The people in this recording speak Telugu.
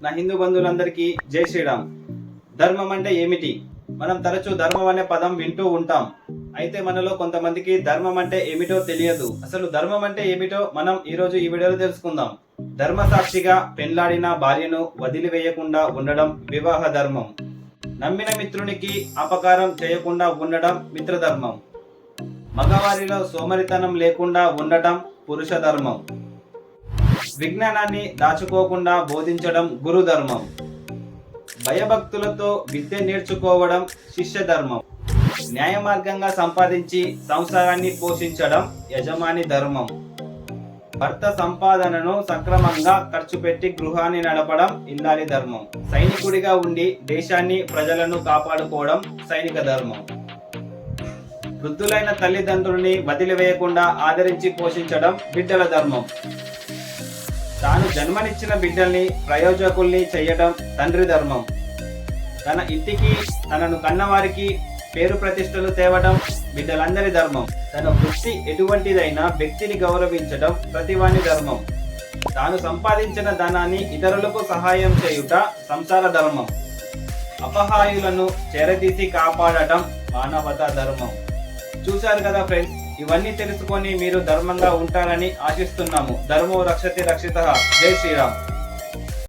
నా హిందూ బంధువులందరికీ జై శ్రీరామ్. ధర్మం అంటే ఏమిటి? మనం తరచూ ధర్మం అనే పదం వింటూ ఉంటాం. అయితే మనలో కొంతమందికి ధర్మం అంటే ఏమిటో తెలియదు. అసలు ధర్మం అంటే ఏమిటో మనం ఈరోజు ఈ వీడియోలో తెలుసుకుందాం. ధర్మ సాక్షిగా పెండ్లాడిన భార్యను వదిలివేయకుండా ఉండడం వివాహ ధర్మం. నమ్మిన మిత్రునికి అపకారం చేయకుండా ఉండడం మిత్రధర్మం. మగవారిలో సోమరితనం లేకుండా ఉండటం పురుష ధర్మం. విజ్ఞానాన్ని దాచుకోకుండా బోధించడం గురు ధర్మం. భయభక్తులతో విద్య నేర్చుకోవడం శిష్య ధర్మం. న్యాయ మార్గంగా సంపాదించి సంసారాన్ని పోషించడం యజమాని ధర్మం. భర్త సంపాదనను సక్రమంగా ఖర్చు పెట్టి గృహాన్ని నడపడం ఇల్లాలి ధర్మం. సైనికుడిగా ఉండి దేశాన్ని ప్రజలను కాపాడుకోవడం సైనిక ధర్మం. వృద్ధులైన తల్లిదండ్రుల్ని వదిలివేయకుండా ఆదరించి పోషించడం బిడ్డల ధర్మం. తాను జన్మనిచ్చిన బిడ్డల్ని ప్రయోజకుల్ని చేయడం తండ్రి ధర్మం. తన ఇంటికి తనను కన్నవారికి పేరు ప్రతిష్టలు తేవడం బిడ్డలందరి ధర్మం. తన వృత్తి ఎటువంటిదైనా వ్యక్తిని గౌరవించడం ప్రతివాని ధర్మం. తాను సంపాదించిన ధనాన్ని ఇతరులకు సహాయం చేయుట సంసార ధర్మం. అపహాయులను చేరదీసి కాపాడటం మానవతా ధర్మం. చూశారు కదా ఫ్రెండ్స్, ఇవన్నీ తెలుసుకొని మీరు ధర్మంగా ఉంటారని ఆశిస్తున్నాము. ధర్మో రక్షతే రక్షితః. జై శ్రీరామ్.